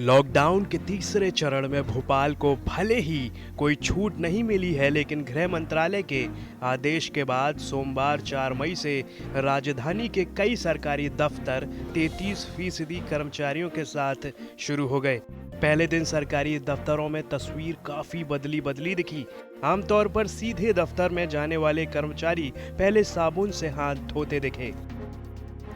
Lockdown के तीसरे चरण में भोपाल को भले ही कोई छूट नहीं मिली है, लेकिन गृह मंत्रालय के आदेश के बाद सोमवार 4 मई से राजधानी के कई सरकारी दफ्तर 33% कर्मचारियों के साथ शुरू हो गए। पहले दिन सरकारी दफ्तरों में तस्वीर काफी बदली दिखी। आमतौर पर सीधे दफ्तर में जाने वाले कर्मचारी पहले साबुन से हाथ धोते दिखे।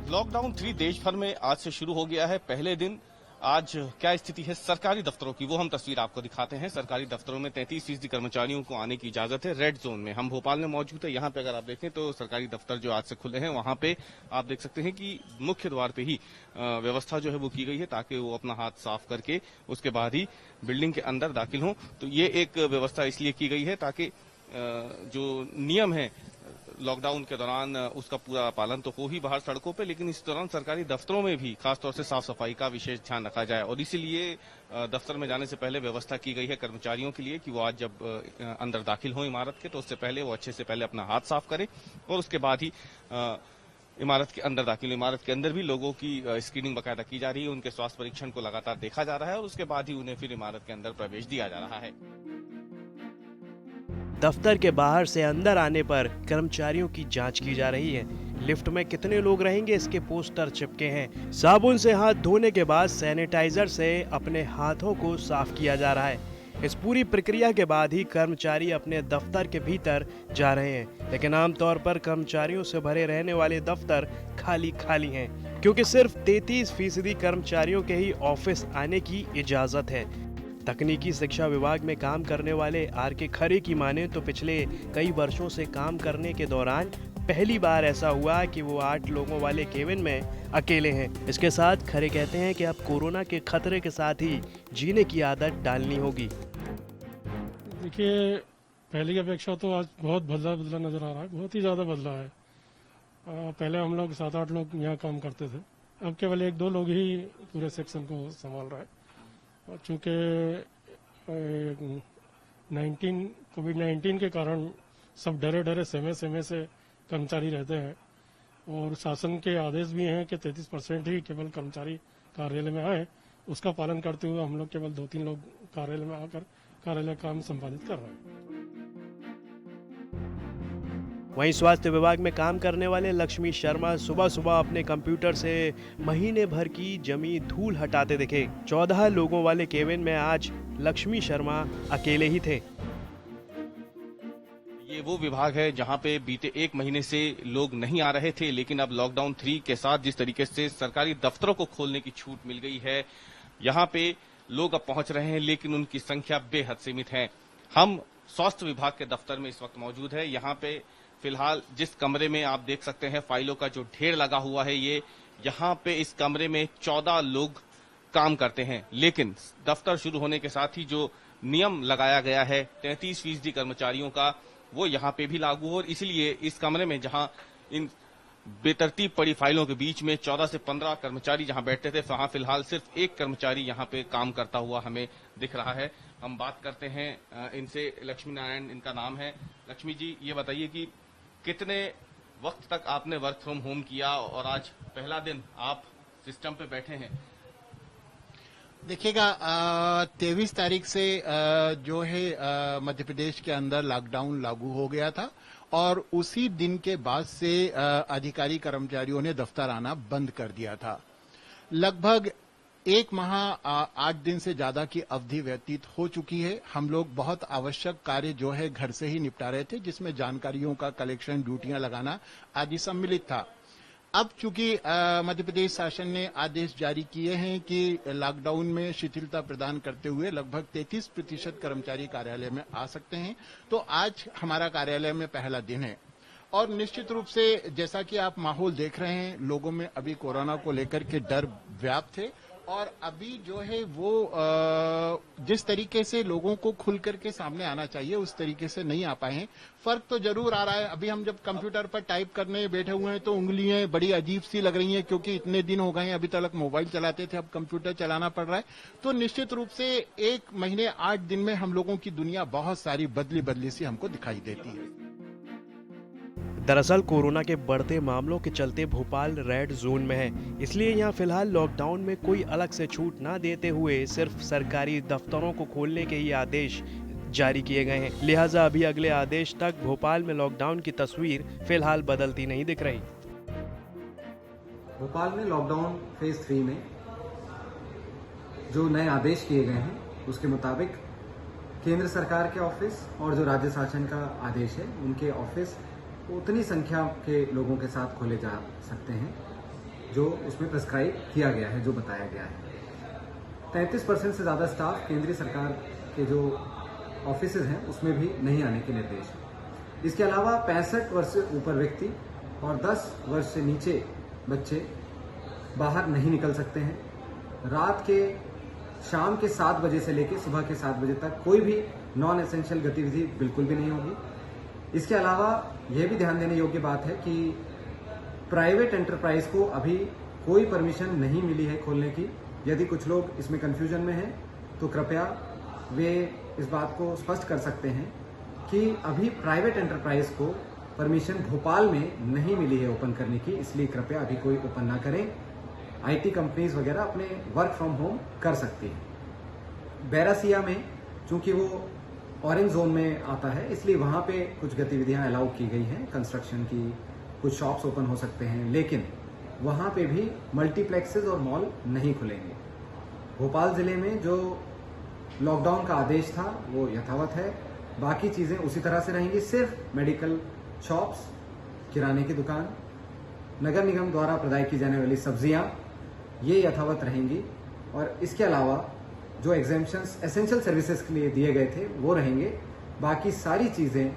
लॉकडाउन 3 देश भर में आज से शुरू हो गया है। पहले दिन आज क्या स्थिति है सरकारी दफ्तरों की, वो हम तस्वीर आपको दिखाते हैं। सरकारी दफ्तरों में 33% कर्मचारियों को आने की इजाजत है। रेड जोन में हम भोपाल में मौजूद है। यहाँ पे अगर आप देखें तो सरकारी दफ्तर जो आज से खुले हैं, वहां पे आप देख सकते हैं कि मुख्य द्वार पे ही व्यवस्था जो है वो की गई है ताकि वो अपना हाथ साफ करके उसके बाद ही बिल्डिंग के अंदर दाखिल हों। तो ये एक व्यवस्था इसलिए की गई है ताकि जो नियम है लॉकडाउन के दौरान उसका पूरा पालन तो हो ही बाहर सड़कों पे, लेकिन इस दौरान सरकारी दफ्तरों में भी खासतौर से साफ सफाई का विशेष ध्यान रखा जाए। और इसीलिए दफ्तर में जाने से पहले व्यवस्था की गई है कर्मचारियों के लिए कि वो आज जब अंदर दाखिल हो इमारत के तो उससे पहले वो अच्छे से पहले अपना हाथ साफ करें और उसके बाद ही इमारत के अंदर दाखिल। इमारत के अंदर भी लोगों की स्क्रीनिंग बाकायदा की जा रही है, उनके स्वास्थ्य परीक्षण को लगातार देखा जा रहा है और उसके बाद ही उन्हें फिर इमारत के अंदर प्रवेश दिया जा रहा है। दफ्तर के बाहर से अंदर आने पर कर्मचारियों की जांच की जा रही है। लिफ्ट में कितने लोग रहेंगे इसके पोस्टर चिपके हैं। साबुन से हाथ धोने के बाद सैनिटाइजर से अपने हाथों को साफ किया जा रहा है। इस पूरी प्रक्रिया के बाद ही कर्मचारी अपने दफ्तर के भीतर जा रहे हैं, लेकिन आमतौर पर कर्मचारियों से भरे रहने वाले दफ्तर खाली हैं, क्योंकि सिर्फ 33% कर्मचारियों के ही ऑफिस आने की इजाजत है। तकनीकी शिक्षा विभाग में काम करने वाले आर.के. खरे की माने तो पिछले कई वर्षों से काम करने के दौरान पहली बार ऐसा हुआ कि वो 8 लोगों वाले केबिन में अकेले हैं। इसके साथ खरे कहते हैं कि अब कोरोना के खतरे के साथ ही जीने की आदत डालनी होगी। देखिए, पहले की अपेक्षा तो आज बहुत बदला नजर आ रहा है, बहुत ही ज्यादा बदला है। पहले हम लोग 7-8 लोग यहाँ काम करते थे, अब केवल 1-2 लोग ही पूरे सेक्शन को संभाल रहा है। चूंकि कोविड-19 के कारण सब डरे समय से कर्मचारी रहते हैं और शासन के आदेश भी हैं कि 33% ही केवल कर्मचारी कार्यालय में आए। उसका पालन करते हुए हम लोग केवल 2-3 लोग कार्यालय में आकर कार्यालय काम संपादित कर रहे हैं। वहीं स्वास्थ्य विभाग में काम करने वाले लक्ष्मी शर्मा सुबह अपने कंप्यूटर से महीने भर की जमी धूल हटाते दिखे। 14 लोगों वाले केबिन में आज लक्ष्मी शर्मा अकेले ही थे। ये वो विभाग है जहां पे बीते 1 महीने से लोग नहीं आ रहे थे, लेकिन अब लॉकडाउन 3 के साथ जिस तरीके से सरकारी दफ्तरों को खोलने की छूट मिल गई है, यहाँ पे लोग अब पहुंच रहे हैं, लेकिन उनकी संख्या बेहद सीमित है। हम स्वास्थ्य विभाग के दफ्तर में इस वक्त मौजूद है। यहाँ पे फिलहाल जिस कमरे में आप देख सकते हैं फाइलों का जो ढेर लगा हुआ है, ये यहाँ पे इस कमरे में 14 लोग काम करते हैं, लेकिन दफ्तर शुरू होने के साथ ही जो नियम लगाया गया है 33% कर्मचारियों का, वो यहाँ पे भी लागू हो। और इसलिए इस कमरे में जहाँ इन बेतरतीब पड़ी फाइलों के बीच में 14 से 15 कर्मचारी जहां बैठते थे, वहां फिलहाल सिर्फ 1 कर्मचारी यहां पे काम करता हुआ हमें दिख रहा है। हम बात करते हैं इनसे। लक्ष्मी नारायण इनका नाम है। लक्ष्मी जी, ये बताइए कि कितने वक्त तक आपने वर्क फ्रॉम होम किया और आज पहला दिन आप सिस्टम पे बैठे हैं? देखिएगा, 23 तारीख से जो है मध्य प्रदेश के अंदर लॉकडाउन लागू हो गया था और उसी दिन के बाद से अधिकारी कर्मचारियों ने दफ्तर आना बंद कर दिया था। लगभग 1 माह 8 दिन से ज्यादा की अवधि व्यतीत हो चुकी है। हम लोग बहुत आवश्यक कार्य जो है घर से ही निपटा रहे थे, जिसमें जानकारियों का कलेक्शन, ड्यूटियां लगाना आदि सम्मिलित था। अब चूंकि मध्य प्रदेश शासन ने आदेश जारी किए हैं कि लॉकडाउन में शिथिलता प्रदान करते हुए लगभग 33% कर्मचारी कार्यालय में आ सकते हैं, तो आज हमारा कार्यालय में पहला दिन है। और निश्चित रूप से जैसा कि आप माहौल देख रहे हैं, लोगों में अभी कोरोना को लेकर के डर व्याप्त है और अभी जो है वो जिस तरीके से लोगों को खुल करके सामने आना चाहिए उस तरीके से नहीं आ पाए हैं। फर्क तो जरूर आ रहा है। अभी हम जब कंप्यूटर पर टाइप करने बैठे हुए हैं तो उंगलियां बड़ी अजीब सी लग रही हैं, क्योंकि इतने दिन हो गए हैं, अभी तक मोबाइल चलाते थे, अब कंप्यूटर चलाना पड़ रहा है। तो निश्चित रूप से 1 महीने 8 दिन में हम लोगों की दुनिया बहुत सारी बदली सी हमको दिखाई देती है। दरअसल कोरोना के बढ़ते मामलों के चलते भोपाल रेड जोन में है, इसलिए यहाँ फिलहाल लॉकडाउन में कोई अलग से छूट ना देते हुए सिर्फ सरकारी दफ्तरों को खोलने के ही आदेश जारी किए गए हैं। लिहाजा अभी अगले आदेश तक भोपाल में लॉकडाउन की तस्वीर फिलहाल बदलती नहीं दिख रही। भोपाल में लॉकडाउन फेज 3 में जो नए आदेश किए गए हैं उसके मुताबिक केंद्र सरकार के ऑफिस और जो राज्य शासन का आदेश है उनके ऑफिस उतनी संख्या के लोगों के साथ खोले जा सकते हैं जो उसमें प्रिस्क्राइब किया गया है, जो बताया गया है। 33% से ज़्यादा स्टाफ केंद्रीय सरकार के जो ऑफिस हैं उसमें भी नहीं आने के निर्देश हैं। इसके अलावा 65 वर्ष से ऊपर व्यक्ति और 10 वर्ष से नीचे बच्चे बाहर नहीं निकल सकते हैं। रात के शाम के 7 बजे से लेकर सुबह के 7 बजे तक कोई भी नॉन एसेंशियल गतिविधि बिल्कुल भी नहीं होगी। इसके अलावा यह भी ध्यान देने योग्य बात है कि प्राइवेट एंटरप्राइज को अभी कोई परमिशन नहीं मिली है खोलने की। यदि कुछ लोग इसमें कंफ्यूजन में हैं तो कृपया वे इस बात को स्पष्ट कर सकते हैं कि अभी प्राइवेट एंटरप्राइज को परमिशन भोपाल में नहीं मिली है ओपन करने की, इसलिए कृपया अभी कोई ओपन ना करें। आईटी कंपनीज वगैरह अपने वर्क फ्रॉम होम कर सकती हैं। बैरासिया में चूंकि वो ऑरेंज जोन में आता है इसलिए वहां पे कुछ गतिविधियां अलाउ की गई हैं, कंस्ट्रक्शन की, कुछ शॉप्स ओपन हो सकते हैं, लेकिन वहां पे भी मल्टीप्लेक्सेस और मॉल नहीं खुलेंगे। भोपाल जिले में जो लॉकडाउन का आदेश था वो यथावत है, बाकी चीजें उसी तरह से रहेंगी। सिर्फ मेडिकल शॉप्स, किराने की दुकान, नगर निगम द्वारा प्रदाय की जाने वाली सब्जियां ये यथावत रहेंगी और इसके अलावा जो एग्जेम्पशंस एसेंशियल सर्विसेज के लिए दिए गए थे वो रहेंगे। बाकी सारी चीजें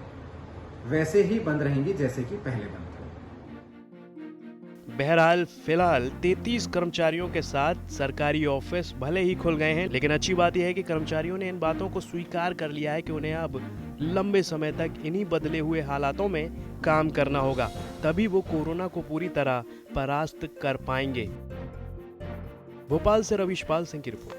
वैसे ही बंद रहेंगी जैसे कि पहले बंद थे। बहरहाल फिलहाल 33 कर्मचारियों के साथ सरकारी ऑफिस भले ही खुल गए हैं, लेकिन अच्छी बात यह है कि कर्मचारियों ने इन बातों को स्वीकार कर लिया है कि उन्हें अब लंबे समय तक इन्हीं बदले हुए हालातों में काम करना होगा, तभी वो कोरोना को पूरी तरह परास्त कर पाएंगे। भोपाल से रविश पाल सिंह की रिपोर्ट।